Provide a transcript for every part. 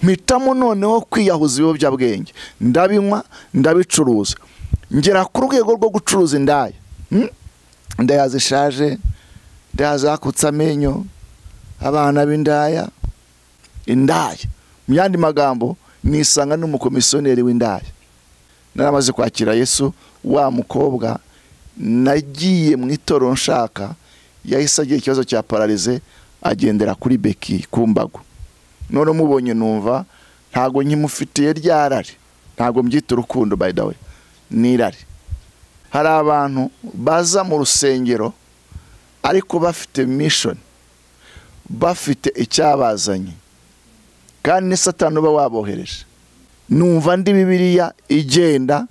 mpitamo noneho kwiyahuza ibiyobyabwenge, ndabinywa ndabicuruza, ngera ku rwego rwo gucuruza indaya. Indaya zishaje, indaya zakutse amenyo, abana b'indaya, indaya. Mu yandi magambo nisanga n'umukomisiyoneri w'indaya. Naramaze kwakira Yesu, wa mukobwa nagiye mu itorero nshaka yahise agira ikibazo cya paralize, agendera kuri beki ku mbago. None mubonye numva ntago nkimufitiye ryarari, ntago mbyita urukundo by the way, nirari. Hari abantu baza mu rusengero ariko bafite mission, bafite icyabazanye, kandi ni Satani uba wabohereje. Numva ndi Bibiliya igenda.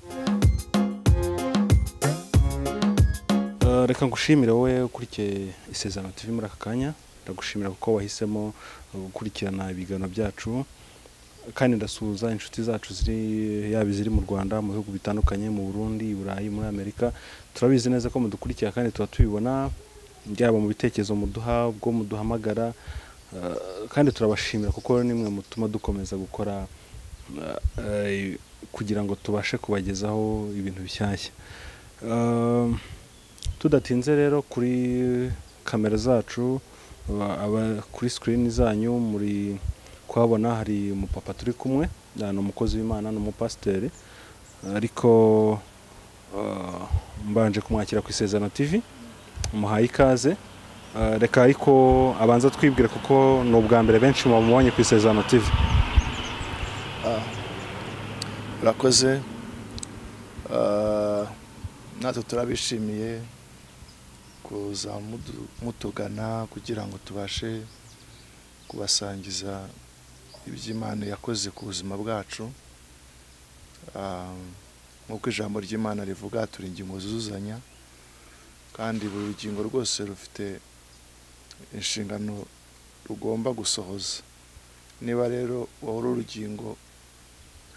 Reka ngushimire wowe ukurikiye Isezerano TV muri aka kanya. Ndagushimira kuko wahisemo gukurikirana ibiganiro byacu, kandi ndasuhuza inshuti zacu ziri mu Rwanda, mu bihugu bitandukanye, mu Burundi, i Burayi, muri Amerika. Turabizi neza ko mudukurikira kandi tuba tubibona, byaba mu bitekerezo muduha, ubwo muduhamagara, kandi turabashimira kuko nimwe mutuma dukomeza gukora kugira ngo tubashe kubagezaho ibintu bishyashya. Tudatinze rero, kuri kamera zacu, kuri screen zanyu muri kuhabona hari umupapa turi kumwe, ni umukozi w'Imana, n'umupasiteri, ariko mbanje kumwakira ku Isezerano TV, umuhaye ikaze. Reka ariko abanza twibwire kuko ni ubwa mbere benshi mubonye ku Isezerano TV. Urakoze. Natwe turabishimiye kuza mutugana kugira ngo tubashe kubasangiza iby'Imana yakoze ku buzima bwacu. Nk'uko ijambo ry'Imana rivuga, turi ingingo zuzuzanya, kandi buri rugingo rwose rufite inshingano rugomba gusohoza. Niba rero wowe uri urugingo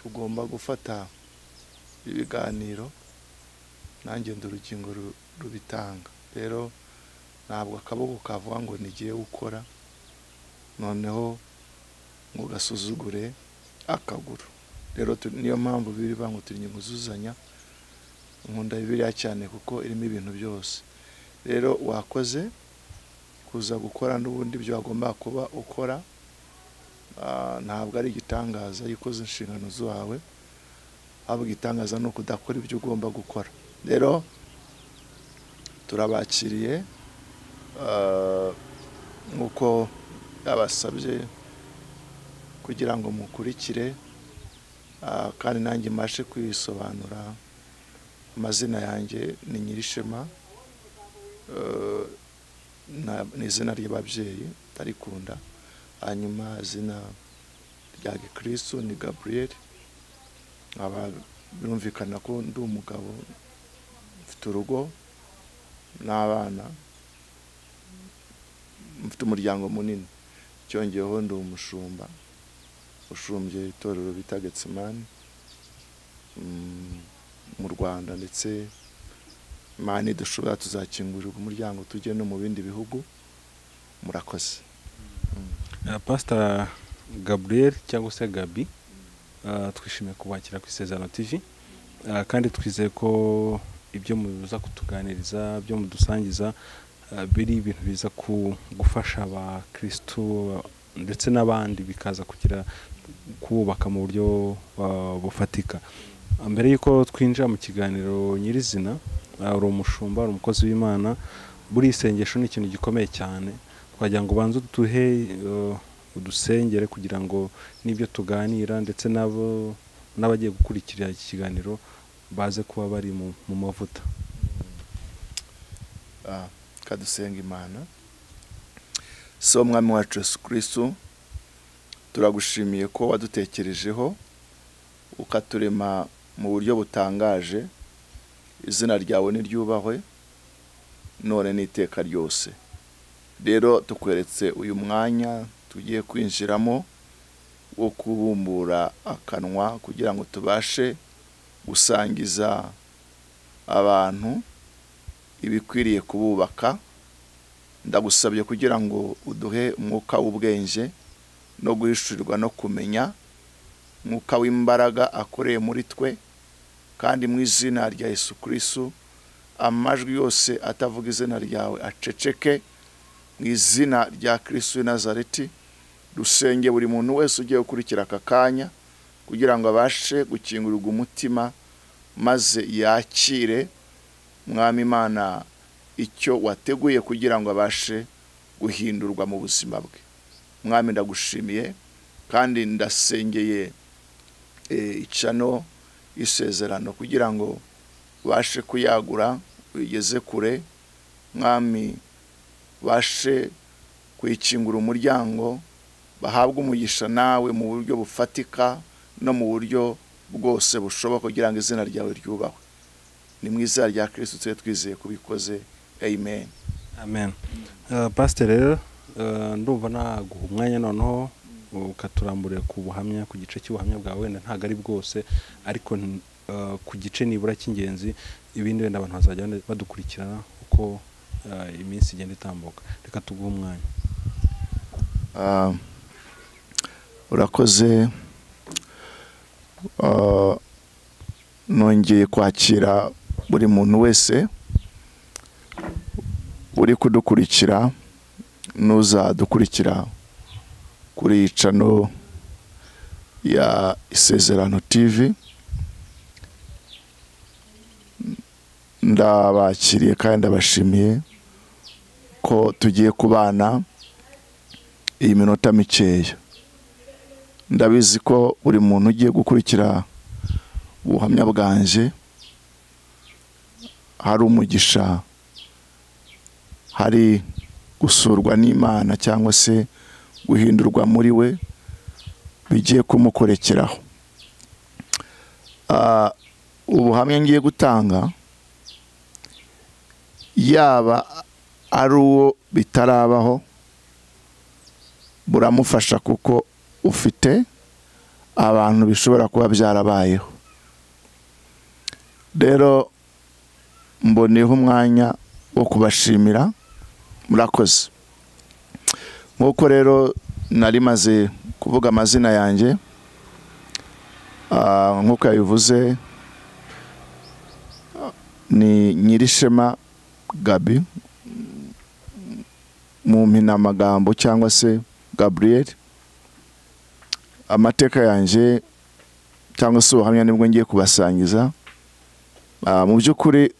rugomba gufata ibiganiro, nanjye ndi urugingo rubitanga. Rero ntabwo akaboko kavuga ngo nigiye gukora noneho ngo gasuzugure akaguru. Rero niyo mpamvu birivuga ngo turi ingingo zuzuzanya. Nkunda Bibiliya cyane kuko irimo ibintu byose. Rero wakoze kuza gukora n'ubundi byo wagomba kuba ukora. Ntabwo ari igitangaza iyo ukoze inshingano zawe, ahubwo igitangaza ni ukudakora ibyo ugomba gukora. Rero turabakiriye nk'uko yabasabye kugira ngo mukurikire, kandi nanjye mbashe kwisobanura. Amazina yanjye ni Nyirishema, ni izina ry'ababyeyi ndarikunda. Hanyuma izina rya Gikristo ni Gabriel. Birumvikana ko ndi umugabo, mfite urugo n'abana, mfite umuryango munini. Cyongeyeho ndi umushumba, ushumbye itorero bita Getsemani mu Rwanda, ndetse Imana idushobora tuzakingurira umuryango tujye no mu bindi bihugu. Murakoze. Pastor Gabriel cyangwa se Gabi, twishimiye kubakira ku Isezerano TV, kandi twizeye ko ibyo muza kutuganiriza, byo mudusangiza, biri ibintu biza gufasha abakristo ndetse n'abandi, bikaza kugira kubaka mu buryo bufatika. Mbere yuko twinjira mu kiganiro nyirizina, uri umushumba, uri umukozi w'Imana, buri isengesho ni ikintu gikomeye cyane. Twagira ngo ubanze uduhe udusengere kugira ngo n'ibyo tuganira ndetse n'abagiye gukurikira iki kiganiro baze kuba bari mu mavuta. Kadusenga Imana. So Mwami wacu Yesu Kristo, turagushimiye ko wadutekerejeho ukaturema mu buryo butangaje. Izina ryawe niryubahwe none n'iteka ryose. Rero tukweretse uyu mwanya tugiye kwinjiramo wo kubumbura akanwa kugira ngo tubashe gusangiza abantu ibikwiriye kububaka. Ndagusabye kugira ngo uduhe umwuka w'ubwenge no guhishurirwa no kumenya mwuka w'imbaraga akoreye muri twe, kandi mu izina rya Yesu Kristo amajwi yose atavuga izina ryawe aceceke mu izina rya Kristo w'i Nazareti. Dusenge buri muntu wese ugiye gukurikira aka kanya kugira ngo abashe gukingurirwa umutima maze yakire Mwami Imana icyo wateguye kugira ngo abashe guhindurwa mu buzima bwe. Mwami ndagushimiye kandi ndasengeye icano isezerano kugira ngo bashe kuyagura uyigeze kure. Mwami bashe kuyikingura umuryango, bahabwa umugisha nawe mu buryo bufatika no mu buryo bwose bushoboka kugira ngo izina ryawe ryubahwe. Ni mu izina rya Kristo twizeye kubikoze. Amen. Amen. Pastor rero ndumva naguha umwanya noneho ukaturamburira ku buhamya, ku gice cy'ubuhamya bwawe, wenda ntago ari bwose ariko ku gice nibura cy'ingenzi, ibindi wenda abantu bazajya badukurikirana uko iminsi igenda itambuka. Reka tuguhe umwanya. Urakoze. Nongeye kwakira buri muntu wese uri kudukurikira nuza dukurikira kuri channel ya Isezerano TV. Ndabakiriye kandi ndabashimiye ko tugiye kubana iyi minota mikeya. Ndabizi ko buri muntu ugiye gukurikira ubuhamya bwanje hari umugisha, hari gusurwa n'Imana cyangwa se guhindurwa muri we bigiye kumukorekeraho. Ubuhamya ngiye gutanga yaba ari uwo bitarabaho buramufasha kuko ufite abantu bishobora kuba byarabayeho. Rero mboneho umwanya wo kubashimira. Murakoze. Nkuko rero nari maze kuvuga amazina yanjye, nkuko yabivuze ni Nyirishema Gabi mu mpinamagambo cyangwa se Gabriel. Amateka yanjye cyangwa se ubuhamya nibwo ngiye kubasangiza. Mu by'ukuri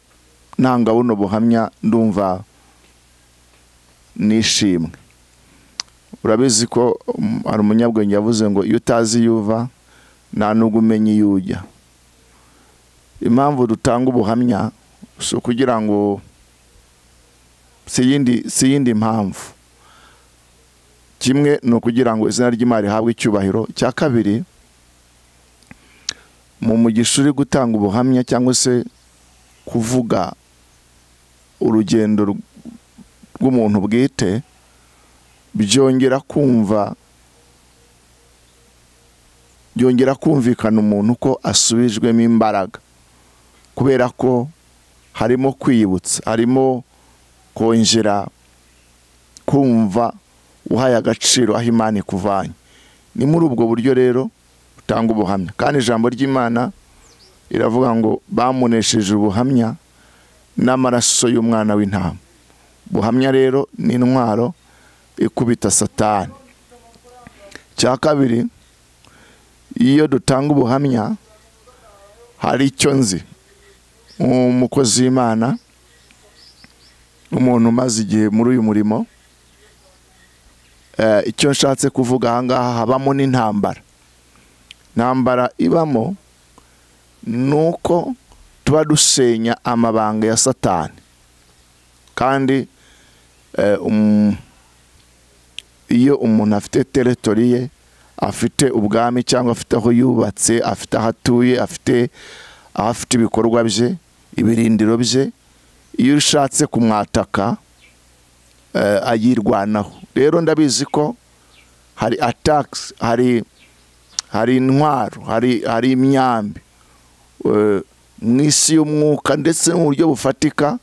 nanga buno buhamya ndumva nishimwe. Urabizi ko ari umunyabwenge yavuze ngo iyo utazi yuva nta nubwo umenya iyo ujya. Impamvu dutanga ubuhamya so kugira ngo si yindi mpamvu. Kimwe no kugira ngo izina ry'Imana rihabwe icyubahiro. Cya kabiri, mu mugisha uri gutanga ubuhamya cyangwa se kuvuga urugendo rw'umuntu bwite, byongera kumvikana umuntu ko asubijwemo imbaraga, kubera ko harimo kwiyibutsa, harimo kongera kumva uhaye agaciro aho Imana ikuvanye. Ni muri ubwo buryo rero utanga ubuhamya. Kandi ijambo ry'Imana iravuga ngo bamunesheje ubuhamya n'amaraso y'umwana w'intama. Buhamya rero ni intwaro ikubita Satani. Cya kabiri, iyo dutanga ubuhamya hari icyo nzi umukozi w'Imana, umuntu umaze igihe muri uyu murimo. Icyo nshatse kuvuga ahangaha habamo n'intambara. Intambara ibamo nuko tuba dusenya amabanga ya Satani. Kandi iyo umuntu afite territory ye, afite ubwami cyangwa afite aho yubatse, afite aho atuye, afite ibikorwa bye, ibirindiro bye, iyo ushatse kumwataka ayirwanaho. Rero ndabizi ko hari attacks, hari intwaro, hari imyambi mu isi y'umwuka ndetse mu buryo bufatika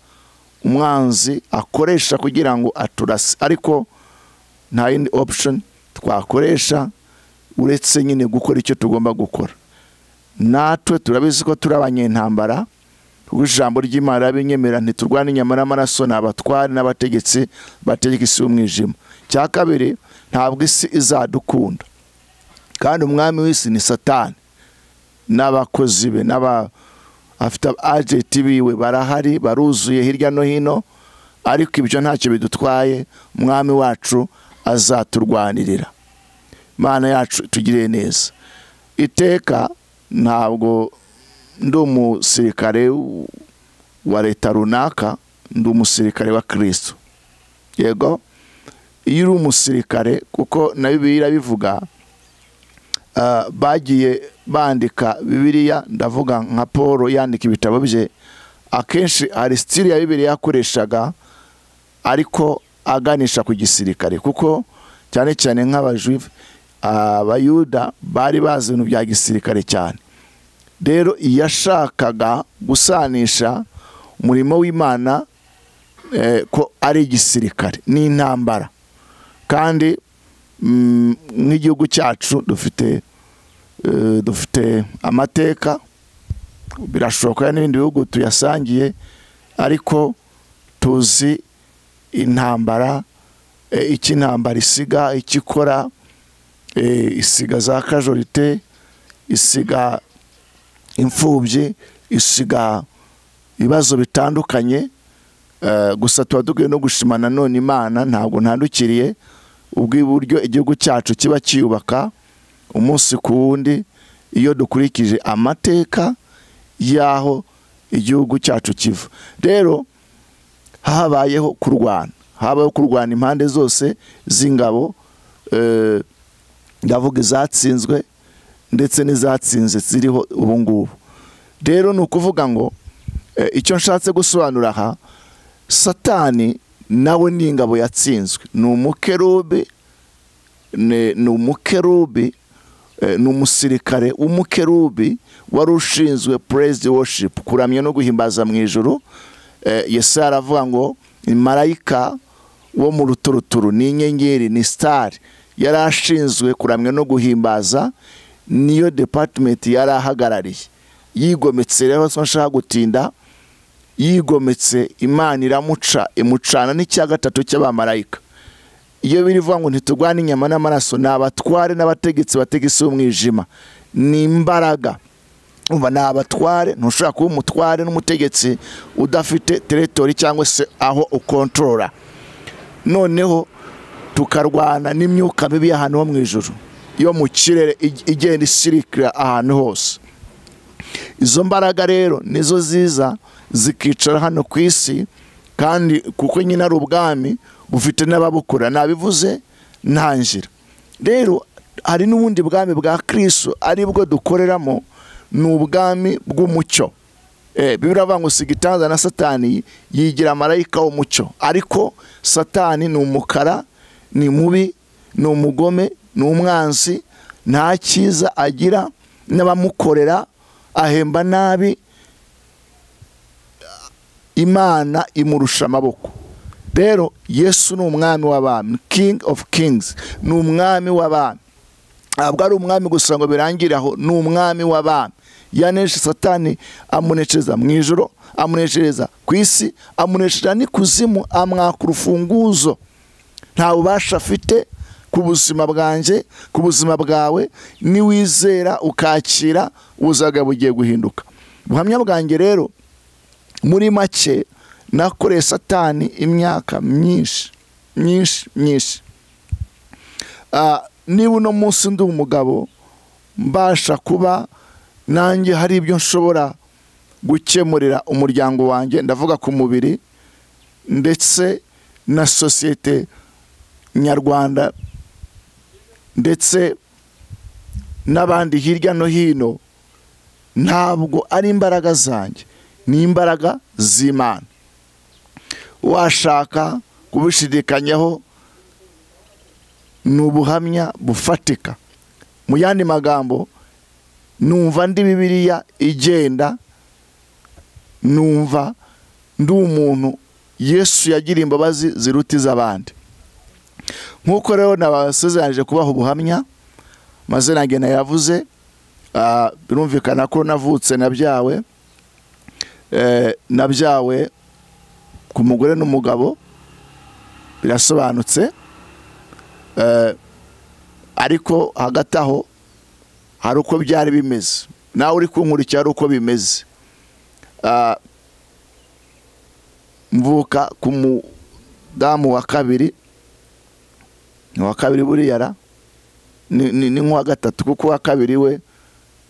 umwanzi akoresha kugira ngo aturase. Ariko nta yindi option twakoresha uretse nyine gukora icyo tugomba gukora. Natwe turabizi ko turi abanyentambara, kuko ijambo ry'Imana rabinyemera ntiturwana inyama n'amaraso, n'abatware n'abategetsi bategeka isi y'umwijima. Cya kabiri, ntabwo isi izadukunda, kandi umwami w'isi ni Satani n'abakozi be afite agenti biwe barahari, baruzuye hirya no hino, ariko ibyo ntacyo bidutwaye. Umwami wacu azaturwanirira. Imana yacu tugiriye neza. Iteka ntabwo ndi umusirikare wa leta runaka, ndi umusirikare wa Kristo. Yego, iyo uri umusirikare, kuko na Bibiliya bivuga, bagiye bandika Bibiliya, ndavuga nka Paul yandika ibitabo bye, akenshi hari style ya Bibiliya yakoreshaga ariko aganisha ku gisirikare, kuko cyane cyane nk'abajuive, abayuda bari bazi ibintu bya gisirikare cyane. Rero yashakaga gusanisha umurimo w'Imana ko ari igisirikare n'intambara. Kandi nk'igihugu cyacu dufite amateka, birashoboka n'ibindi bihugu tuyasangiye, ariko tuzi intambara, iki intambara isiga, ikikora, isiga za kajorite, isiga imfubyi, isiga ibibazo bitandukanye. Gusa tuba dukwiye no gushima nanone Imana, ntabwo ntandukiriye ubw'iburyo igihugu cyacu kiba kiyubaka umunsi ku wundi, iyo dukurikije amateka y'aho igihugu cyacu kiva. Rero habayeho kurwana impande zose z'ingabo, ndavuga izatsinzwe ndetse n'izatsinze ziriho ubu ngubu. Rero ni ukuvuga ngo icyo nshatse gusobanura aha, Satani nawe ni ingabo yatsinzwe. Ni umukerubi, ni umusirikare w'umukerubi wari ushinzwe praise worship, kuramya no guhimbaza mu ijuru. Yesaya aravuga ngo marayika wo mu ruturuturu, ni inyenyeri, ni star, yari ashinzwe kuramya no guhimbaza, niyo department yari ahagarariye. Yigometse rero, nshaka gutinda, yigometse Imana iramuca, imucana n'icya gatatu cy'abamarayika. Iyo birivuga ngo ntiturwana inyama n'amaraso, n'abatware n'abategetsi bategeka umwijima, ni imbaraga. Umva, n'abatware, ntushobora kuba umutware n'umutegetsi udafite territory cyangwa se aho ukontorora. Noneho tukarwana n'imyuka mibi y'ahantu ho mu ijuru, yo mu kirere igenda isirikira ahantu hose. Izo mbaraga rero nizo ziza zikicara hano ku isi, kandi kuko nyine ari ubwami bufite n'ababukora, nabivuze ntangira. Rero hari n'ubundi bwami bwa Kristo aribwo dukoreramo, ni ubwami bw'umucyo. Bibiliya ngo Sigitanza na Satani yigira marayika w'umucyo, ariko Satani ni umukara, ni mubi, ni umugome, ni umwanzi, nta cyiza agira, n'abamukorera ahemba nabi. Imana imurusha amaboko. Rero Yesu ni umwami w'abami, King of Kings, ni umwami w'abami. Ntabwo ari umwami gusa ngo birangire aho, ni umwami w'abami. Yaneshe Satani, amuneceza mu ijoro, amuneceza ku isi, amuneceza n'ikuzimu, amwaka urufunguzo. Nta bubasha afite ku buzima bwanjye, ku buzima bwawe. Niwizera ukakira, ubuzaga bugiye guhinduka. Ubuhamya bwanjye rero, muri make, nakoreye Satani imyaka myinshi. Niba uno munsi ndi umugabo, mbasha kuba nanjye hari ibyo nshobora gukemurira umuryango wanjye, ndavuga ku mubiri ndetse na sosiyete nyarwanda, ndetse n'abandi hirya no hino, ntabwo ari imbaraga zanjye, ni imbaraga z'Imana. Washaka kubishidikanyaho, ni ubuhamya bufatika. Mu yandi magambo, numva ndi Bibiliya igenda, numva ndi umuntu Yesu yagira imbabazi ziruta iz'abandi. Nk'uko rero nabasezeranyije kubaha ubuhamya, amazina yanjye nayavuze. Birumvikana ko navutse nabyawe ku mugore n'umugabo, birasobanutse. Ariko hagati aho hari uko byari bimeze, nawe uri kunkurikira ari uko bimeze. Mvuka ku mudamu wa kabiri buriya ni nk'uwa gatatu, kuko uwa kabiri we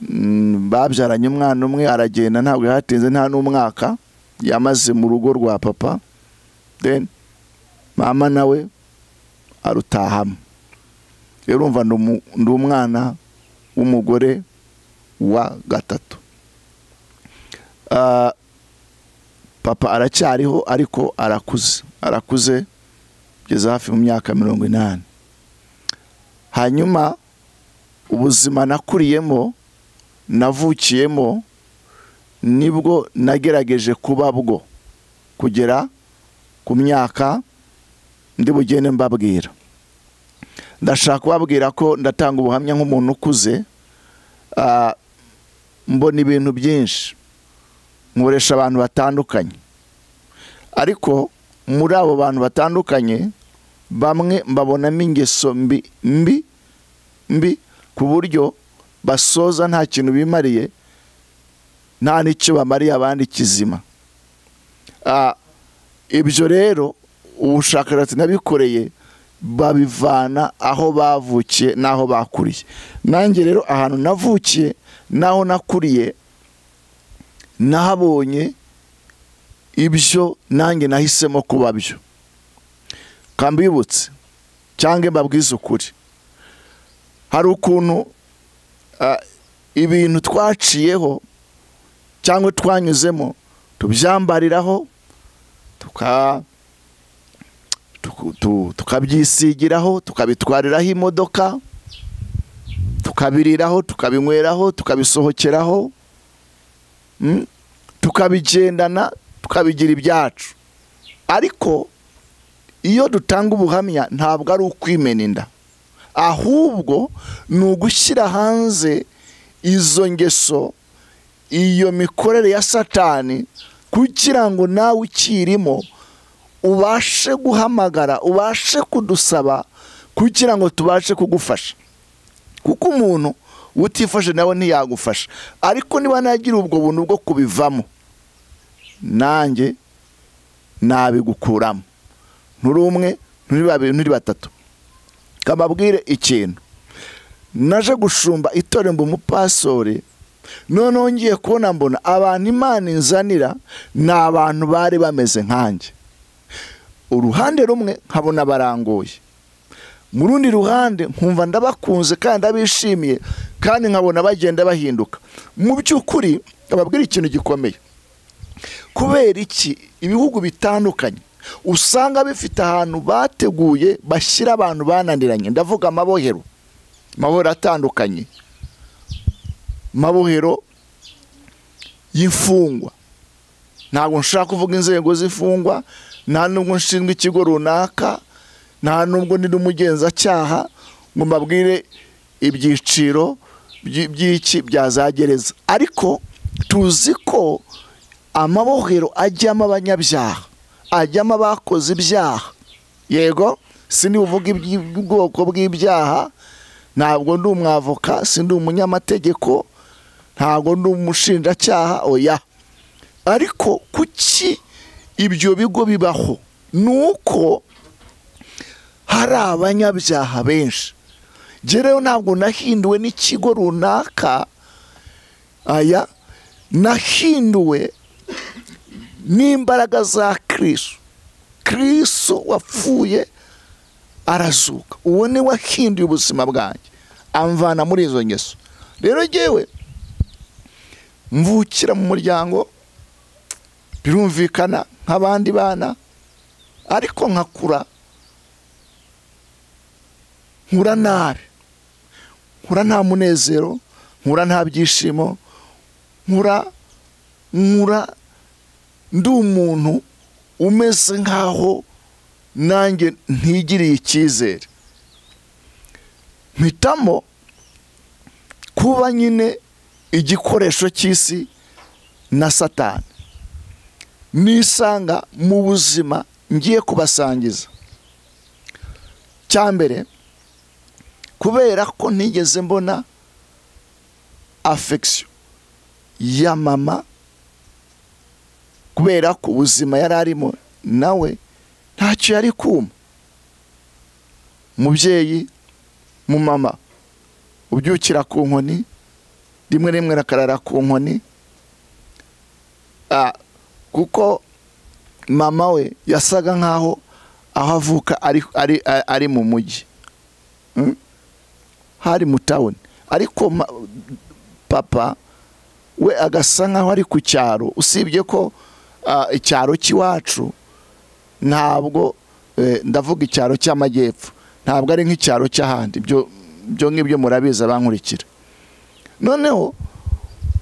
babyaranye umwana umwe aragenda, ntabwo yahatinze nta n'umwaka yamaze mu rugo rwa papa, then mama nawe arutahamo. Rero urumva ndi umwana w'umugore wa gatatu. Papa aracyariho ariko arakuze kugeza hafi mu myaka 80. Hanyuma ubuzima nakuriyemo navukiyemo nibwo nagerageje kuba bwo kugera ku myaka ndi bugende mbabwira. Ndashaka kubabwira ko ndatanga ubuhamya nk'umuntu ukuze, mbona ibintu byinshi, nkoresha abantu batandukanye, ariko muri abo bantu batandukanye bamwe mbabonamo ingeso mbi ku buryo basoza nta kintu bimariye, nta n'icyo bamariye abandi kizima. Ibyo rero ubushakashatsi nabikoreye babivana aho bavukiye n'aho bakuriye. Nanjye rero ahantu navukiye n'aho nakuriye nahabonye ibyo nanjye nahisemo kuba byo. Kambibutse cyangwa mbabwize ukuri, hari ukuntu ibintu twaciyeho cyangwa twanyuzemo tubyambariraho, tukabyisigiraho, tukabitwariraho imodoka, tukabiriraho, tukabinyweraho, tukabisohokeraho, tukabigendana, tukabigira ibyacu. Ariko iyo dutanga ubuhamya ntabwo ari ukwimena inda, ahubwo ni ugushyira hanze izo ngeso, iyo mikorere ya Satani, kugira ngo nawe ukirimo ubashe guhamagara, ubashe kudusaba kugira ngo tubashe kugufasha. Kuko umuntu utifashe nawe ntiyagufasha. Ariko niba nagira ubwo buntu bwo kubivamo, nanjye nabigukuramo. Nturi umwe, nturi babiri, nturi batatu. Kamabwire ikintu, naje gushumba itorero mba umupastori, noneho ngiye kubona mbona abantu Imana inzanira ni abantu bari bameze nkanjye. Uruhande rumwe nkabona barangoye, mu rundi ruhande nkumva ndabakunze kandi ndabishimiye, kandi nkabona bagenda bahinduka. Mu by'ukuri ababwira ikintu gikomeye, kubera iki ibihugu bitandukanye usanga bifite ahantu bateguye bashyira abantu bananiranye. Ndavuga amabohero atandukanye, mabohero y'imfungwa. Ntabwo nshaka kuvuga inzego z'imfungwa, nta nubwo nshinzwe ikigo runaka, nta nubwo ndi umugenzacyaha ngo mbabwire ibyiciro by'iki byazagereza. Ariko tuzi ko amabohero ajyamo abanyabyaha, ajyamo abakoze ibyaha. Yego, sindi uvuga iby'ubwoko bw'ibyaha, ntabwo ndi umwavoka, sindi umunyamategeko, ntabwo ndi umushinjacyaha, oya. Ariko kuki ibyo bigo bibaho? Nuko hari abanyabyaha benshi. Jerewe ntabwo nahinduwe n'ikigo runaka, aya nahinduwe n'imbaraga za Kristo. Kristo wapfuye arazuka, uwo ni wahinduye ubuzima bwanjye, amvana muri izo ngeso. Rero jyewe mvukira mu muryango, birumvikana nk'abandi bana, ariko nkakura nkura nabi, nkura nta munezero, nkura nta byishimo, nkura ndi umuntu umeze nkaho nanjye ntigiriye icyizere. Mpitamo kuba nyine igikoresho cy'isi na Satani. Nisanga mu buzima ngiye kubasangiza. Cyambere, kubera ko ntigeze mbona affection ya mama, kubera ko ubuzima yari arimo nawe ntacyo yari kuma. Mubyeyi mu mama ubyukira ku nkoni, rimwe rimwe rakarara ku nkoni, kuko mama we yasaga nkaho aho avuka ari mu mujyi, hari mu town, ariko papa we agasa nkaho ari ku cyaro. Usibye ko icyaro cy'iwacu ntabwo ndavuga icyaro cy'amajyepfo, ntabwo ari nk'icyaro cy'ahandi. Byo ngibyo murabiza bankurikira. Noneho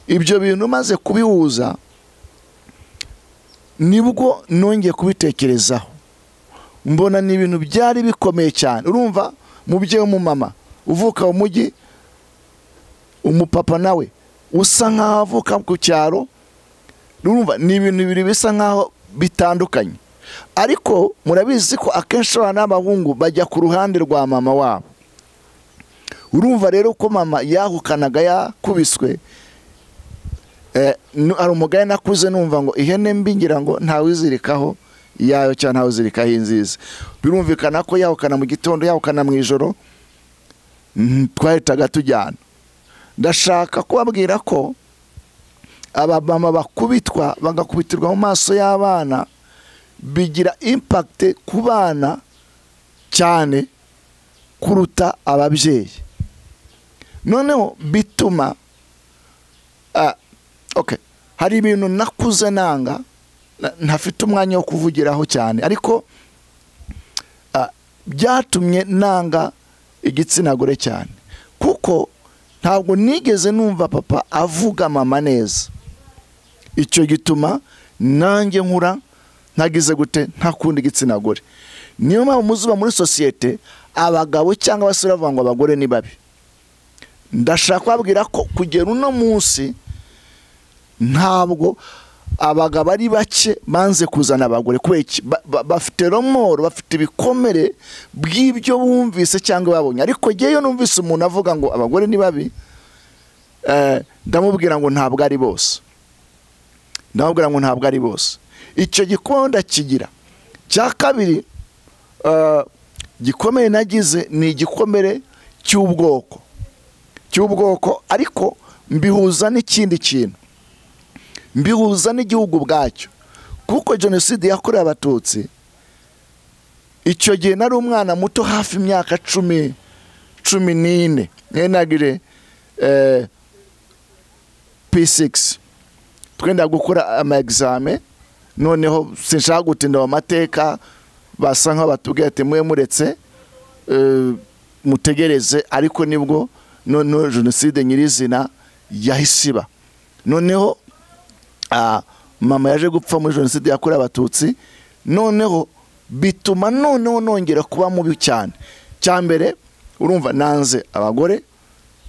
ibyo bintu maze kubihuza, nibwo nongeye kubitekerezaho, mbona ni ibintu byari bikomeye cyane. Urumva mubyeyi w'umumama uvuka mu mujyi, umupapa nawe usa nkaho avuka ku cyaro. Urumva ni ibintu bibiri bisa nkaho bitandukanye. Ariko murabizi ko akenshi abana n'abahungu bajya ku ruhande rwa mama wabo. Urumva rero ko mama yahukanaga yakubiswe, ari umugaye nakuze numva ngo ihene mbi ngira ngo ntawizirikaho iyayo cyangwa ntawizirikaho inziza. Birumvikana ko yahukana mu gitondo, yahukana mu ijoro, twahitaga tujyana. Ndashaka kubabwira ko abamama bakubitwa, bagakubitirwa mu maso y'abana, bigira impact ku bana cyane kuruta ababyeyi. Noneho bituma hari ibintu nakuze nanga, ntafite umwanya wo kuvugiraho cyane, ariko byatumye nanga igitsina gore cyane, kuko ntabwo nigeze numva papa avuga mama neza. Icyo gituma nanjye nkura ntagize gute, ntakunda igitsina gore. Niyo mpamvu muzuba muri societe abagabo cyangwa abasore bavuga ngo abagore ni babi. Ndashaka kubabwira ko kugera uno munsi ntabwo abagabo ari bake banze kuzana abagore, kubera bafite romoro, bafite ibikomere bw'ibyo bumvise cyangwa babonye. Ariko ngeyo numvise umuntu avuga ngo abagore ni babi, ndamubwira ngo ntabwo ari bose, ndamubwira ngo ntabwo ari bose. Icyo gikonda kigira. Cya kabiri gikomeye nagize ni igikomere cy'ubwoko, ariko mbihuza n'ikindi kintu, mbihuza n'igihugu bwacyo, kuko jenoside yakorewe Abatutsi, icyo gihe nari umwana muto hafi imyaka 14, nagire P6, twenda gukora ama examen. Noneho sinshaka gutinda mu mateka, basa nka batubwiye ati mwe muretse mutegereze. Ariko nibwo noneho jenoside nyirizina yahisiba. Noneho mama yaje gupfa muri jenoside yakorewe Abatutsi. Noneho bituma noneho nongera kuba mubi cyane. Cyambere urumva nanze abagore,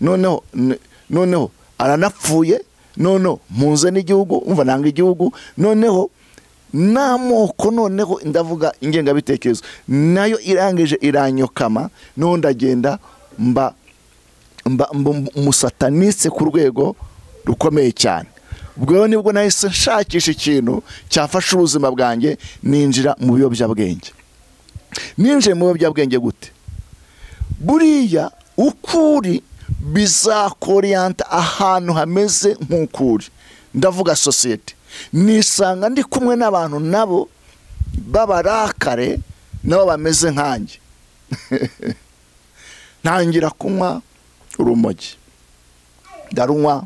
noneho aranapfuye, noneho mpunze n'igihugu, umva nanga igihugu, noneho n'amoko, noneho ndavuga ingengabitekerezo nayo irangije iranyokama, noneho ndagenda mba umusataniste ku rwego rukomeye cyane. Ubwo nibwo nahise nshakisha ikintu cyafasha ubuzima bwanjye, ninjira mu biyobyabwenge. Ninjiye mu biyobyabwenge gute? Buriya ukuri bizakoriyanta ahantu hameze nk'ukuri, ndavuga society. Nisanga ndi kumwe n'abantu nabo babarakare, nabo bameze nkanjye. Ntangira kunywa urumogi, ndarunywa,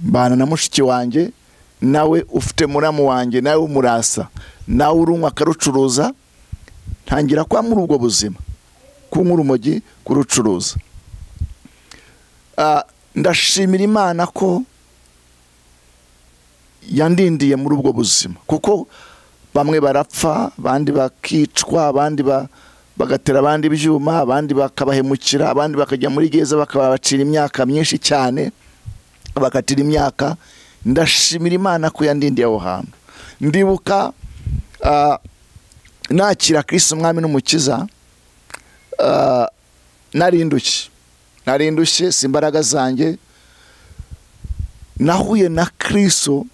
bana na mushiki wanjye nawe ufite muramu wanjye nawe umurasa, nawe urunywa akarucuruza. Ntangira kwa muri ubwo buzima, kunywa urumogi, kurucuruza. Ndashimira Imana ko yandindiye muri ubwo buzima, kuko bamwe barapfa, abandi bakicwa, abandi bagatera abandi ibyuma, abandi bakabahemukira, abandi bakajya muri gereza bakabacira imyaka myinshi cyane, bakatira imyaka. Ndashimira Imana ko yandindiye aho hantu. Ndibuka nakira Kristo umwami n'umukiza, narindushye si imbaraga zanjye. Nahuye na Kristo,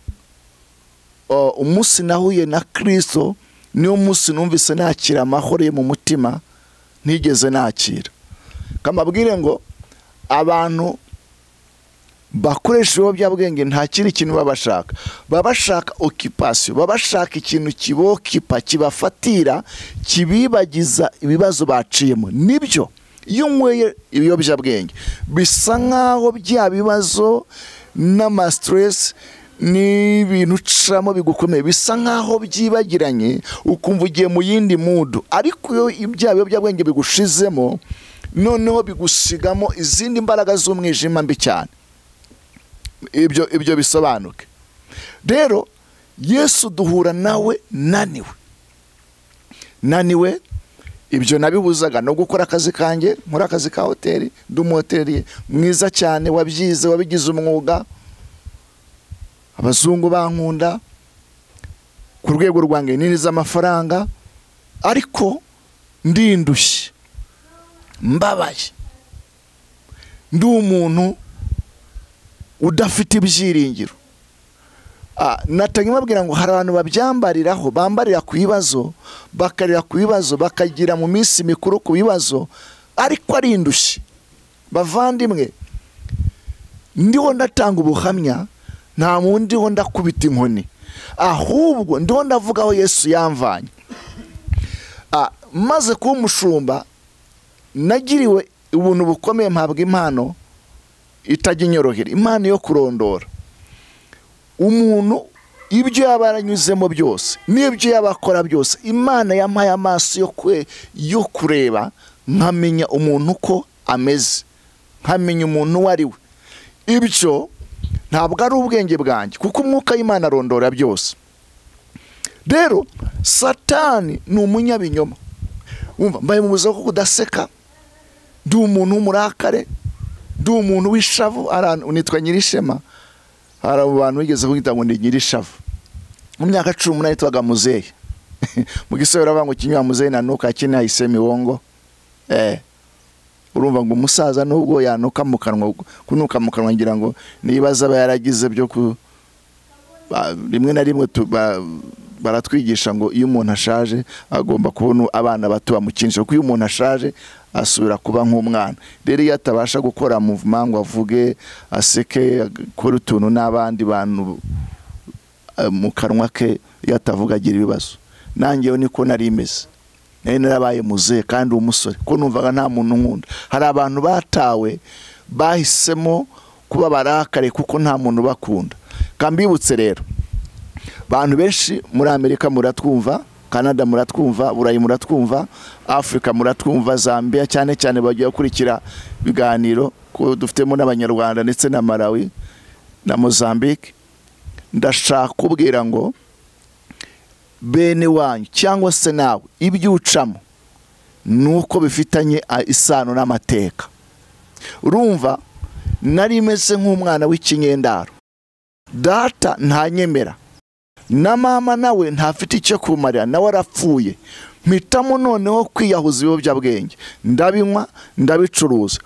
umunsi nahuye na Kristo niwo munsi numvise nakira amahoro ye mu mutima ntigeze nakira. Kamabwire ngo abantu bakoresha ibiyobyabwenge nta kindi kintu babashaka, babashaka occupation, babashaka ikintu kibokipa, kibafatira, kibibagiza ibibazo baciyemo. Nibyo iyo unyweye ibiyobyabwenge bisa nkaho bya bibazo n'ama stress n'ibintu ucamo bigukomeye bisa nkaho byibagiranye, ukumva ugiye mu yindi mudu. Ariko iyo ibya biyobyabwenge bigushizemo, noneho bigusigamo izindi mbaraga z'umwijima mbi cyane. Ibyo bisobanuke. Rero Yesu duhura nawe naniwe. Ibyo nabibuzaga no gukora akazi kanjye, nkora akazi ka hoteli, ndi umuhoteliye mwiza cyane, wabyize, wabigize umwuga, abazungu bankunda ku rwego rwanjye niniza amafaranga, ariko ndindushye, mbabaye, ndi umuntu udafite ibyiringiro. Natanye mabwira ngo hari abantu babyambariraho, bambarira ku bibazo, bakarira ku bibazo, bakagira mu minsi mikuru ku bibazo, ariko arindushye. Bavandimwe, ndiho ndatanga ubuhamya, nta mundi ho ndakubita inkoni, ahubwo ndiho ndavuga aho Yesu yamvanye. Maze kuba umushumba, nagiriwe ubuntu bukomeye, mpabwa impano itajya inyorohera, impano yo kurondora. Umuntu ibyo yaba yaranyuzemo byose n'ibyo yaba akora byose, Imana yampaye amaso yo kureba, nkamenya umuntu uko ameze, nkamenya umuntu uwo ari we. Ibyo ntabwo ari ubwenge bwanjye, kuko umwuka w'Imana arondora byose. Rero Satani ni umunyabinyoma. Umva, mbaye mu buzima bwo kudaseka, ndi umuntu w'umurakare, ndi umuntu w'ishavu. Nitwa Nyirishema. Hari abantu bigeze kugira ngo ndi Nyirishavu. Mu myaka 18 nitwaga Muzehe. Mu gisoro bavuga ngo kinywa Muzehe nanuka kina isemi wongo. Urumva ngo umusaza nubwo yanuka mu kanwa, kunuka mu kanwa ngira ngo nibaza bayaragize byo ku rimwe na rimwe baratwigisha ngo iyo umuntu ashaje agomba kubona abana bato bamukinisha, kuko iyo umuntu ashaje asubira kuba nk'umwana. Rero iyo atabasha gukora movement ngo avuge, aseke, akora utuntu n'abandi bantu mu kanwa ke, iyo atavuga agira ibibazo. Nanjyeho niko nari imeze, nari narabaye muzehe kandi umusore, ko numvaga nta muntu nkunda. Hari abantu batawe bahisemo kuba barakare kuko nta muntu bakunda. Kambibutse rero, abantu benshi muri Amerika muratwumva, Canada muratwumva, Burayi muratwumva, Afrika muratwumva, Zambia cyane cyane bagiye gukurikira biganiro ko dufitemo n'abanyarwanda ndetse na Malawi na Mozambique. Ndashaka kubwira ngo bene wanyu cyangwa se nawe ibyo ucamo nuko bifitanye isano n'amateka. Urumva, nari meze nk'umwana w'ikinyendaro, data ntanyemera, na mama nawe ntafite icyo kumarira, nawe arapfuye. Mpitamo noneho kwiyahuza ibiyobyabwenge, ndabinywa, ndabicuruza,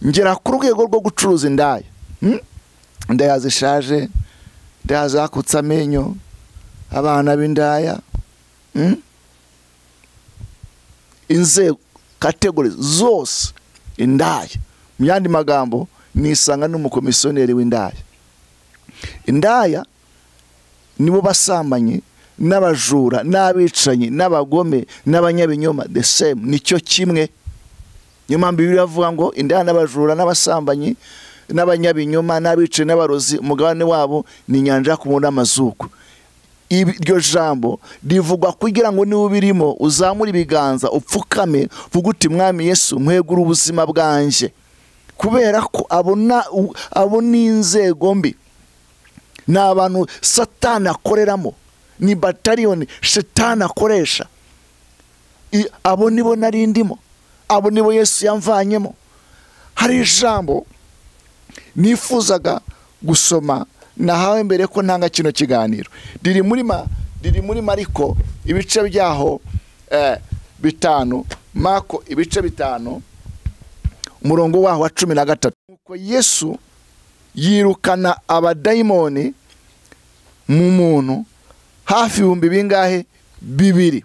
ngera ku rwego rwo gucuruza indaya. Indaya zishaje, indaya zakutse amenyo, abana b'indaya, inzego, kategori zose indaya. Mu yandi magambo, nisanga n'umukomisiyoneri w'indaya. Indaya nibo basambanye n'abajura n'abicanyi n'abagome n'abanyabinyoma, the same, nicyo kimwe. Niyo mpamvu Bibiliya ivuga ngo indaya n'abajura n'abasambanyi n'abanyabinyoma n'abicanyi n'abarozi, umugabane wabo ni inyanja ku muntu amazuku. Iryo jambo rivugwa kugira ngo niba birimo uzamure ibiganza, upfukame, vuga uti Mwami Yesu, nkwegura ubuzima bwanje, kubera ko abona inzego mbi. Ni abantu Satani akoreramo, ni bataliyoni Satani akoresha. abo nibo nari ndimo, abo nibo Yesu yamvanyemo. Hari ijambo nifuzaga gusoma nahawe mbere ko ntanga kino kiganiro, riri muri Mariko ibice byaho 5, Marko ibice 5 umurongo waho wa 13. Nuko Yesu yirukana abadayimoni mu muntu hafi 2,000.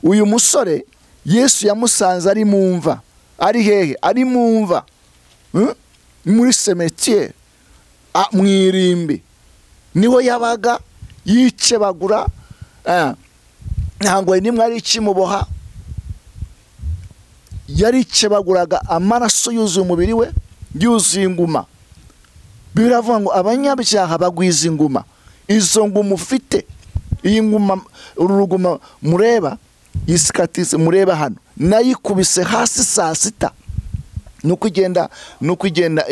Uyu musore Yesu yamusanze ari mumva, ari hehe? Ari mumva muri cimetière mwirimbi, niho yabaga yicebagura. Ntango nimwe ari kimuboha, yari cebaguraga amaraso yuzuye umubiri we, yuzuye inguma. Biravuga ngo abanyabyaha bagwiza inguma. Izo nguma ufite, iyi nguma, uruguma mureba isikatize mureba hano, nayikubise hasi saa 6 nuko igenda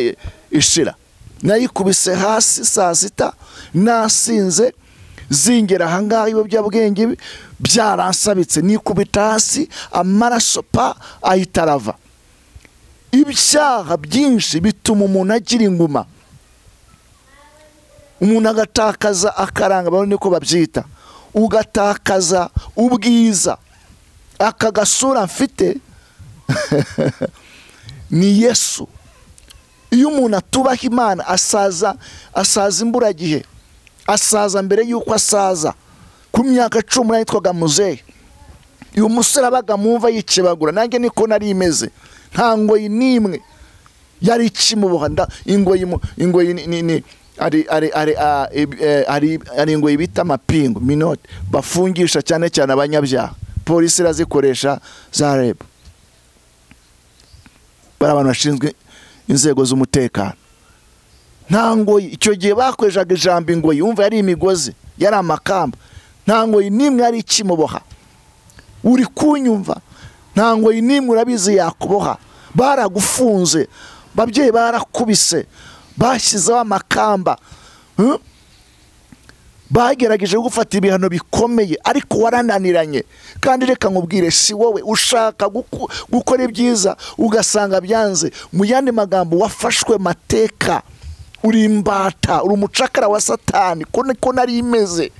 ishira. Nayikubise hasi saa 6 nasinze, zingera ahangaha ibiyobyabwenge byaransabitse, nikubita hasi amaraso ahita arava. Ibyaha byinshi bituma umuntu agira inguma, umuntu agatakaza akaranga, bano niko babyita, ugatakaza ubwiza. Aka gasura mfite ni Yesu. Iyo umuntu atubaha Imana asaza imburagihe, asaza mbere yuko asaza. Ku myaka 10 yitwaga muzehe, uyu musore abaga mumva yicebagura, nanjye niko nari imeze. Nta ngoyi nimwe yari kimuboha, ingoyi ni ari ingoyi bita amapingu, minote, bafungisha cyane cyane abanyabyaha. Polisi irazikoresha za REB, bari abantu bashinzwe inzego z'umutekano. Nta ngoyi icyo gihe bakoreshaga ijambo ingoyi, umva yari imigozi, yari amakamba. Nta ngoyi nimwe yari kimuboha. Uri kunyumva? Nta ngoyi nimwe urabizi yakuboha. Baragufunze, babyeyi barakubise, bashyizeho amakamba, bagerageje gufata ibihano bikomeye, ariko warananiranye. Kandi reka nkubwire, si wowe ushaka gukora ibyiza ugasanga byanze. Mu yandi magambo, wafashwe mateka, uri imbata, uri umucakara wa Satani. Ko nari imeze.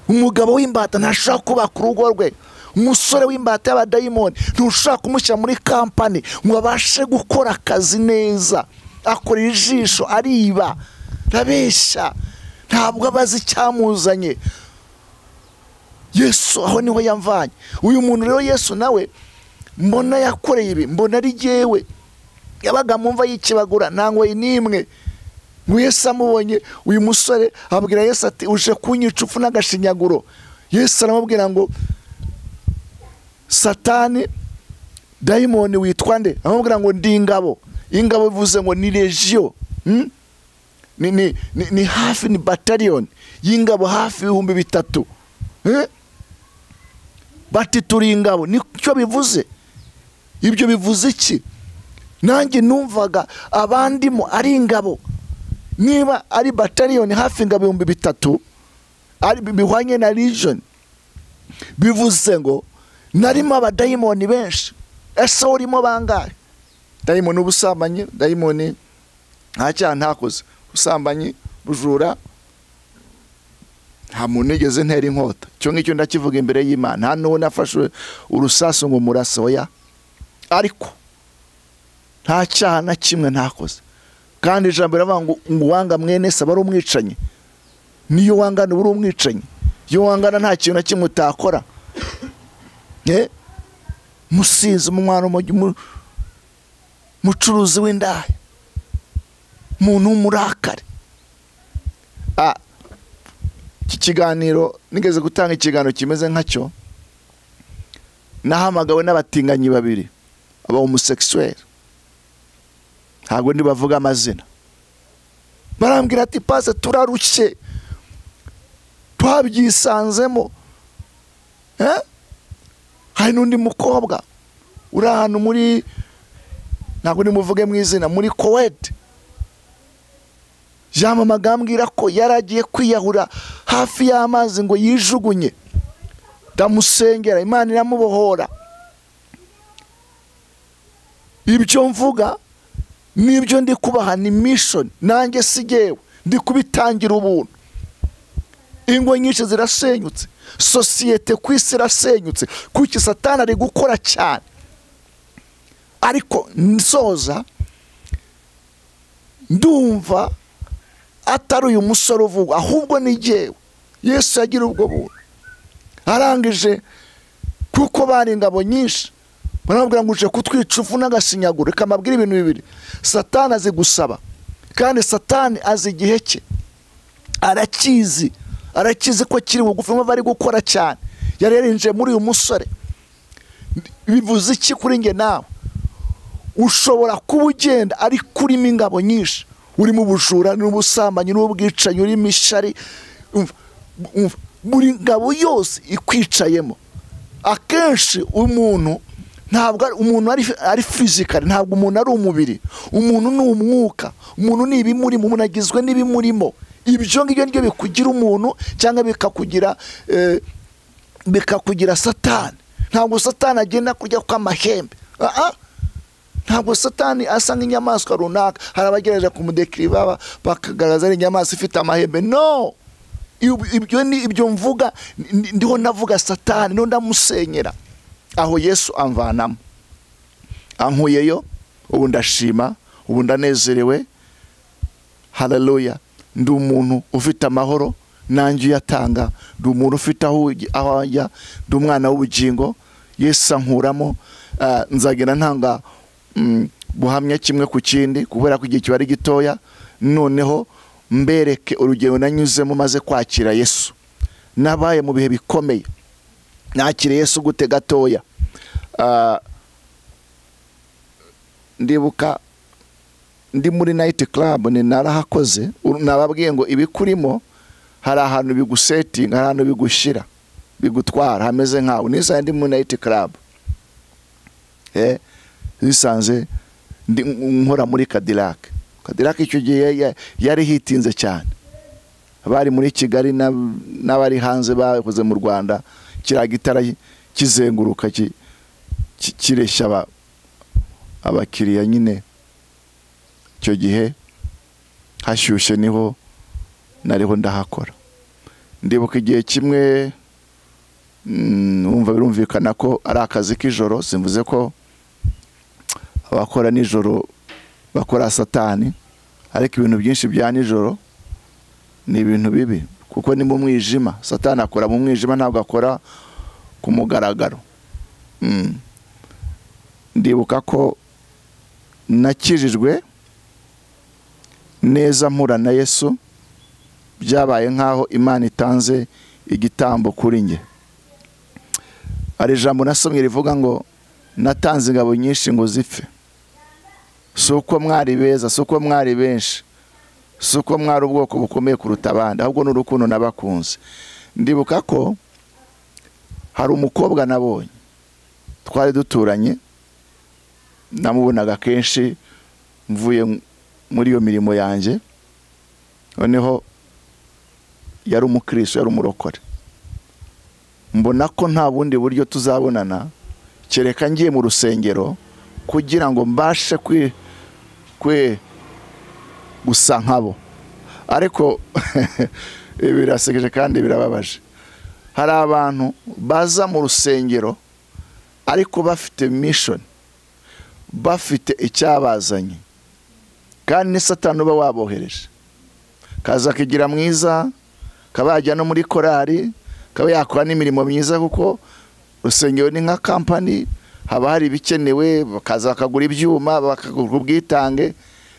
Umugabo w'imbata ntashaka kubaka urugo rwe. Umusore w'imbata y'abadayimoni ntushaka kumushyira muri kampani ngo abashe gukora akazi neza. Akora ijisho, ariba, rabesha, ntabwo abazi icyamuzanye. Yesu aho niho yamvanye. Uyu muntu rero Yesu nawe mbona yakoreye ibi, mbona ari jewe. Yabaga mumva yikibagura, nta ngoyi nimwe. Yesu amubonye uyu musore ababwira Yesu ati, uje kunyica upfu n'agashinyaguro. Yesu aramubwira ngo, Satani, dayimoni witwa nde? Amubwira ngo ndi ingabo. Ingabo bivuze ngo ni legio, ni hafi, ni battalion y'ingabo hafi 3,000. Bati turi ingabo, nicyo bivuze. Ibyo bivuze iki? Nanjye numvaga abandimo ari ingabo. Niba ari battalion hafi ingabo 3,000, ari bihwanye na legion, bivuze ngo narimo abadayimoni benshi. Ese urimo bangahe? Dayimoni ubusambanyi, dayimoni nta cyaha ntakoze, ubusambanyi, bujura, nta muntu nigeze ntera inkota. Cyo ngicyo ndakivuga imbere y'Imana. Nta n'uwo nafashe urusasu ngo murasoya, ariko nta cyaha na kimwe ntakoze. Kandi ijambo riravuga ngo wanga mwene se bari umwicanyi. Niyo wangana uri umwicanyi, iyo wangana nta kintu na kimwe utakora. Musinzi, umwana mucuruzi w'indaya, muntu w'umurakare. Iki kiganiro nigeze gutanga ikiganiro kimeze nkacyo, nahamagawe n'abatinganyi 2 aba homosexuel, ntabwo ndibavuga amazina. Barambwira ati, pase turarushye, twabyisanzemo. Hari n'undi mukobwa uri ahantu muri, ntabwo nimuvuge mu izina, muri Kuwait, yamamaga ambwira ko yaragiye kwiyahura hafi y'amazi ngo yijugunye, ndamusengera, Imana iramubohora. Ibyo mvuga nibyo ndi kubaha, ni mission, nanjye sigewe ndi kubitangira ubuntu. Ingo nyinshi zirasenyutse, sosiyete ku isi irasenyutse, kuki Satani ari gukora cyane. Ariko nsoza ndumva atari uyu musore uvuga, ahubwo ni jyewe. Yesu yagira ubwo buntu, arangije kuko bari ingabo nyinshi, barabwira ngo uje kutwica ufu n'agashinyaguro. Reka mbabwire ibintu bibiri, Satani azi gusaba, kandi Satani azi igihe cye, arakizi ko kiri bugufi, ngo bari gukora cyane. Yari yarinjiye muri uyu musore. Bivuze iki kuri nge nawe? Ushobora kuba ugenda ariko urimo ingabo nyinshi, uri mu bujura n'ubusambanyi n'ubwicanyi, uri mishari, buri ngabo yose ikwicayemo. Akenshi umuntu ntabwo umuntu ari physical, ntabwo umuntu ari umubiri, umuntu ni umwuka, umuntu ni ibimurimo, umuntu agizwe n'ibimurimo. Ibyo ngibyo nibyo bikugira umuntu, cyangwa bikakugira Satani. Ntabwo Satani agenda kujya kwa mahembe, ntabwo Satani asa nk'inyamaswa runaka. Hari abagerageje kumudekiriva bakagaragaza ari inyamaswa ifite amahembe. No, ibyo mvuga, ndiho navuga Satani, no ndamusenyera. Aho Yesu amvanamo, ankuyeyo, ubu ndashima, ubu ndanezerewe. Haleluya. Ndi umuntu ufite amahoro, nanjye uyatanga. Ndi umuntu ufite aho ajya, ndi umwana w'ubugingo. Yesu ankuramo. Nzagenda ntanga buhamya kimwe ku kindi, kubera ko igihe kiba ari gitoya. Noneho mbereke urugero nanyuzemo maze kwakira Yesu. Nabaye mu bihe bikomeye, nakire Yesu gute gatoya. Ndibuka ndi muri night club, ni narahakoze, nababwiye ngo ibikurimo hari ahantu bigusetting, hari ahantu bigushira, bigutwara hameze nkaho. Nisa ndi muri night club, bisanze nkora muri Cadillac. Icyo gihe yari hitinze cyane, bari muri Kigali n'abari hanze bakoze mu Rwanda. Kiriya gitara kizenguruka kireshya abakiriya nyine. Icyo gihe hashyushye, niho nariho ndahakora. Ndibuka igihe kimwe, birumvikana ko ari akazi k'ijoro, simvuze ko abakora nijoro bakora Satani, ariko ibintu byinshi bya nijoro ni ibintu bibi, kuko ni mu mwijima. Satani akora mu mwijima, ntabwo akora ku mugaragaro. Ndibuka ko nakijijwe neza mpura na Yesu, byabaye nkaho Imana itanze igitambo kuri nge. Ari ijambo nasomye rivuga ngo natanze ingabo nyinshi ngo zipfe. Suko mwari beza, suko mwari benshi, suko mwari ubwoko bukomeye kuruta abandi, ahubwo n'urukundo nabakunze. Ndibuka ko hari umukobwa nabonye, twari duturanye, namubonaga kenshi mvuye muri iyo mirimo yanjye. Noneho yari umukristo, yari umurokore. Mbona ko nta bundi buryo tuzabonana kereka ngiye mu rusengero, kugira ngo mbashe gusa nkabo. Ariko birasekeje kandi birababaje. Hari abantu baza mu rusengero ariko bafite mission, bafite icyabazanye, kandi ni Satani uba wabohereje. Kaza kigira mwiza, kabajya no muri korari, kaba yakora n'imirimo myiza, kuko urusengero ni nka company, haba hari ibikenewe, bakaza bakagura ibyuma, bakagura ubwitange.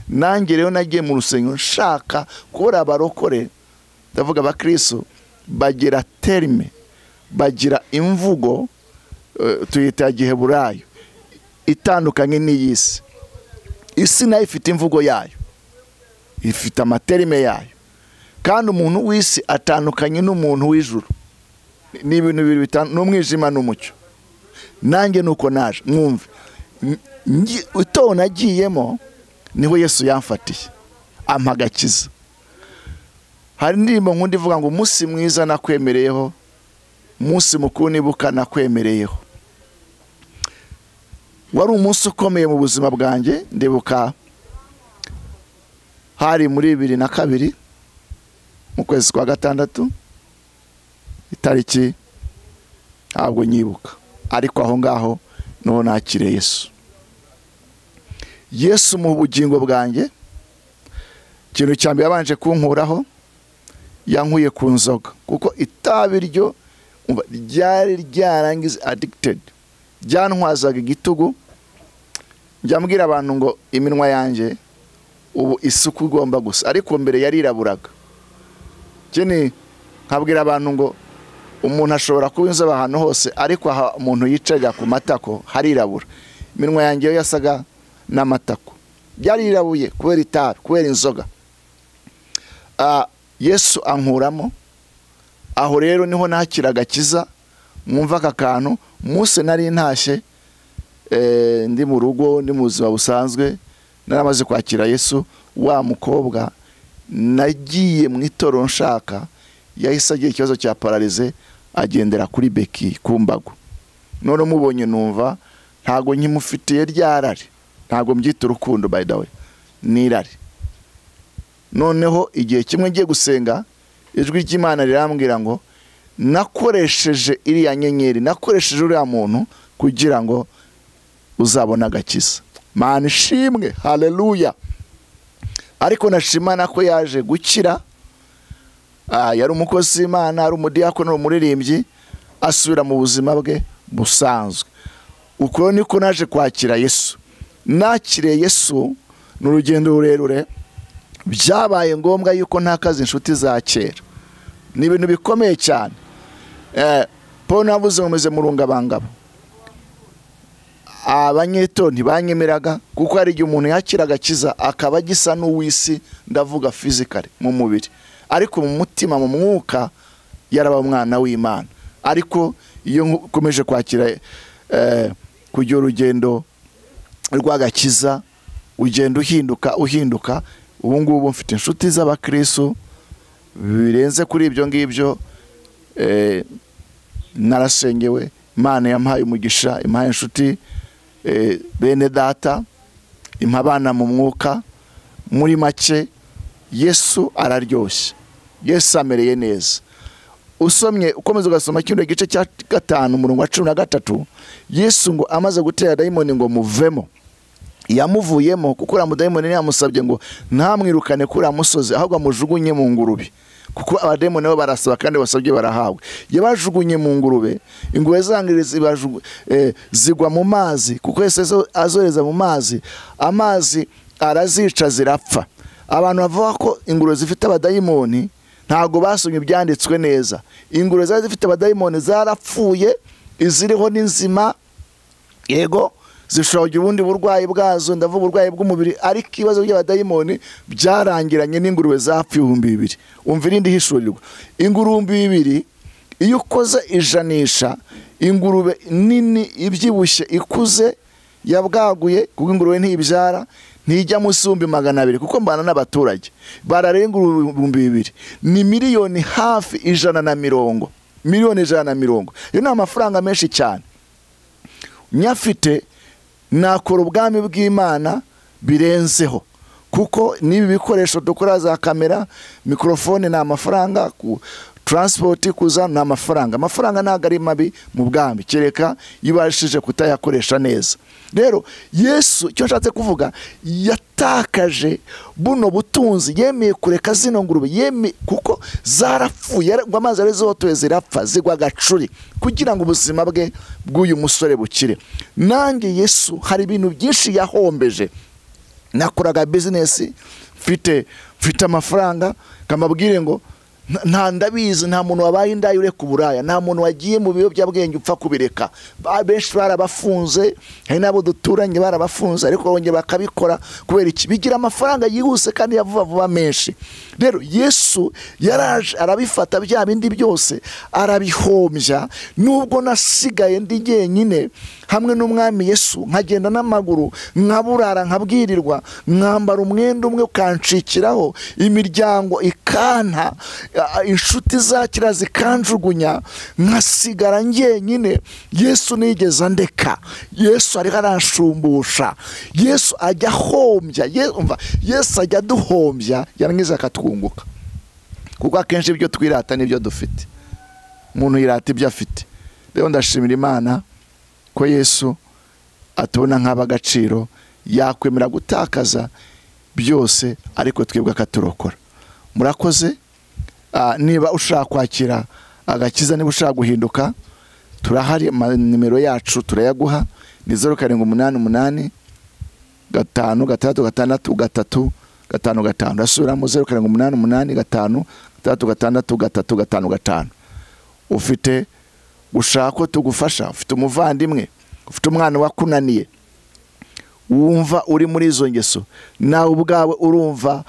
Nanjye rero nagiye mu rusengero nshaka kubura abarokore, ndavuga abakristo bagira terme, bagira imvugo, tuyita Giheburayo, itandukanye n'iyisi. Isi nayo ifite imvugo yayo, ifite amaterme yayo, kandi umuntu w'isi atandukanye n'umuntu w'ijuru. Ni ibintu bibiri bitandukanye, n'umwijima n'umucyo. Nanjye nuko naje, mwumve, uto nagiyemo niho Yesu yamfatiye, ampa agakiza. hari indirimbo nkunda ivuga ngo umunsi mwiza nakwemereyeho, umunsi mukuru nibuka nakwemereyeho. Wari umunsi ukomeye mu buzima bwanjye. Ndibuka hari muri 2002 mu kwezi kwa gatandatu, itariki ntabwo nyibuka, ariko aho ngaho niho nakiriye Yesu. Yesu mu bugingo bwanjye, ikintu cya mbere yabanje kunkuraho, yankuye ku nzoga, kuko itabi ryo ryari ryarangize addicted, ryantwazaga igitugu. Njya mbwira abantu ngo iminwa yanjye ubu isuku igomba gusa, ariko mbere yariraburaga. Kene nkabwira abantu ngo umuntu ashobora kuba inzobe ahantu hose, ariko aha umuntu yicarira ku matako harirabura. Iminwa yanjye yo yasaga n'amatako, byarirabuye kubera itabi, kubera inzoga. Yesu ankuramo, aho rero niho nakiraga kiza. Mwumva aka kantu, Muse nari ntashye ndi mu rugo, ndi mu buzima busanzwe, naramaze kwakira Yesu. Wa mukobwa nagiye mu itorero nshaka yahise agira ikibazo cya paralize, agendera kuri beki ku mbago. None mubonye numva ntago nkimufitiye ryarari, ntago mbyita urukundo, by the way, nirari. Noneho igihe kimwe ngiye gusenga, ijwi ry'Imana rirambwira ngo nakoresheje iriya nyenyeri, nakoresheje uriya muntu kugira ngo uzabona agakiza. Mana ishimwe, haleluya. Ariko nashimana ko yaje gukira. Yari umukozi w'Imana, ari umudiyakono, umuririmbyi, asubira mu buzima bwe busanzwe. Uko niko naje kwakira Yesu. Nakiriye Yesu n'urugendo rurerure, byabaye ngombwa yuko ntakaza inshuti za kera. Ni ibintu bikomeye cyane. Paul navuze ngomeze murungabangabo, abanyeto ntibanyemeraga, kuko hari igihe umuntu yakiraga kiza akaba gisa n'uwisi, ndavuga physically mu mubiri, ariko mu mutima, mu mwuka yaraba umwana w'Imana. Ariko iyo ukomeje kwakira kugira urugendo rw'agakiza, ugenda uhinduka. Ubu ngubu mfite inshuti z'abakristo birenze kuri ibyo ngibyo. Narasengewe, Imana yampaye umugisha, impaye inshuti bene data, impabana mu mwuka. Muri make Yesu araryoshye, Yesu amereye neza. Usomye ukomeza ugasoma kino gice cya 5 umurongo wa 13, Yesu ngo amaze gutera dayimoni ngo muvemo, yamuvuyemo kuko ura mudayimoni yamusabye ngo ntamwirukane kuri amusozi, ahubwo amujugunye mu ngurube, kuko abadayimoni bo barasaba kandi basabye barahawe. Yabajugunye mu ngurube, ingurube zangiriza zigwa mu mazi, kuko Yesu azoreza mu mazi, amazi arazica zirapfa. Abantu bavuga ko ingurube zifite abadayimoni ntago basomye ibyanditswe neza. Ingurube zari zifite abadayimoni zarapfuye, iziriho n'inzima, yego zishobora kugira ubundi burwayi bwazo, ndavuga uburwayi bw'umubiri, ariko ibibazo by'abadayimoni byarangiranye n'ingurube zapfuye 2000. Umva irindi hishurirwa, ingurube 2000 iyo ukoze ijanisha, ingurube nini ibyibushye ikuze yabwaguye, kuko ingurube ntibyara, ntijya munsi y'200,000, kuko mbana n'abaturage bararenga 2000, ni miliyoni hafi 150, miliyoni 150. Iyo ni amafaranga menshi cyane. Nyafite nakora ubwami bw'Imana birenzeho, kuko nibi bikoresho dukora za kamera, mikrofone na amafaranga, ku transport kuza na amafaranga. Amafaranga ntago ari mabi mu bwami, kereka yibashije kutayakoresha neza. Rero Yesu icyo nshatse kuvuga, yatakaje buno butunzi, yemeye kureka zino ngurube, kuko zarapfuye, ngo amazi ari zotoye zirapfa, zigwa gacuri, kugira ngo ubuzima bwe bw'uyu musore bukire. Nange Yesu hari ibintu byinshi yahombeje. Nakoraga business, mfite amafaranga, kamabwire ngo nta ndabizi, nta muntu wabaye indayi ureka uburaya, nta muntu wagiye mu biyobyabwenge upfa kubireka. Benshi barabafunze, hari nabo duturanye barabafunze, ariko bongeye bakabikora kubera iki? Bigira amafaranga yihuse kandi yavuva menshi. rero Yesu yaraje arabifata bya bindi byose arabihombya, nubwo nasigaye ndi jyenyine hamwe n'umwami Yesu, nkagenda n'amaguru, nkaburara, nkabwirirwa, nkambara umwenda umwe ukancikiraho, imiryango ikanta, inshuti zakira zikanjugunya, nkasigara njyenyine. Yesu nigeze andeka. Yesu ariho aranshumbusha. Yesu ajya ahombya. Yesu ajya aduhombya yarangiza akatwunguka, kuko akenshi ibyo twirata n'ibyo dufite. Umuntu yirata ibyo afite. Rero ndashimira Imana ko Yesu atubona nk'abagaciro, yakwemera gutakaza byose ariko twebwe akaturokora. Murakoze. Niba ushaka kwakira agakiza, niba ushaka guhinduka, turahari. Nimero yacu turayaguha ni 0788 5 asubiramo 0788 5 ufite gushaka ko tugufasha, ufite umuvandimwe, ufite umwana wakunaniye, wumva uri muri izo ngeso, nawe ubwawe urumva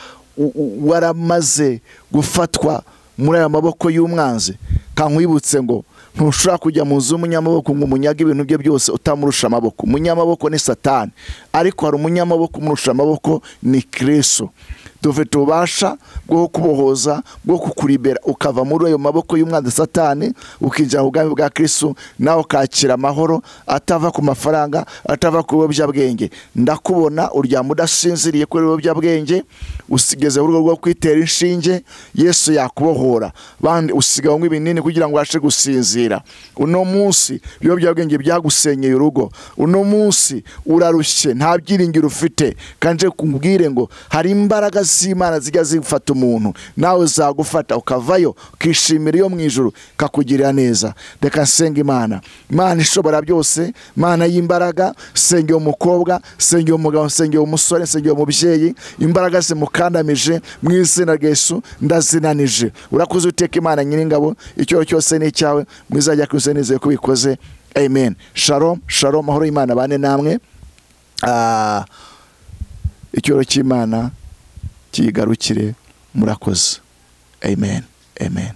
waramaze gufatwa muri aya maboko y'umwanzi, kankwibutse ngo ntushobora kujya mu nzu y'umunyamaboko ngo umunyaga ibintu bye byose utamurusha amaboko. Umunyamaboko ni Satani, ariko hari umunyamaboko umurusha amaboko, ni Kristo. Dufite ububasha bwo kubohoza, bwo kukuribera ukava muri ayo maboko y'umwanzi Satani, ukinjira mu bwami bwa Kristo, nawe ukakira amahoro atava ku mafaranga, atava ku biyobyabwenge. Ndakubona uryama udasinziriye kuri ibiyobyabwenge, usigeze urugo rwo kwitera inshinge, Yesu yakubohora. Bandi usigaho nk'ibinini kugira ngo ubashe gusinzira. Uno munsi ibiyobyabwenge byagusenyeye urugo, uno munsi urarushye, nta byiringiro ufite, kanje kumbwire ngo hari imbaraga z'Imana zijya zifata umuntu, nawe zagufata ukavayo ukishimira iyo mu ijuru kakugirira neza. Reka nsenga Imana. Imana ishobora byose, Imana y'imbaraga, sengeye umukobwa, sengeye umugabo, sengeye umusore, sengeye umubyeyi, imbaraga zimukandamije mu izina rya Yesu ndazinanije. Urakoze uteka Imana Nyiringabo, icyo cyose ni cyawe, mwizajya Kristo nizeye ko bikoze. Amen. Shalom, shalom, mahoro y'Imana bane namwe. Icyoro cy'Imana kigarukire. Murakoze. Amen. Amen.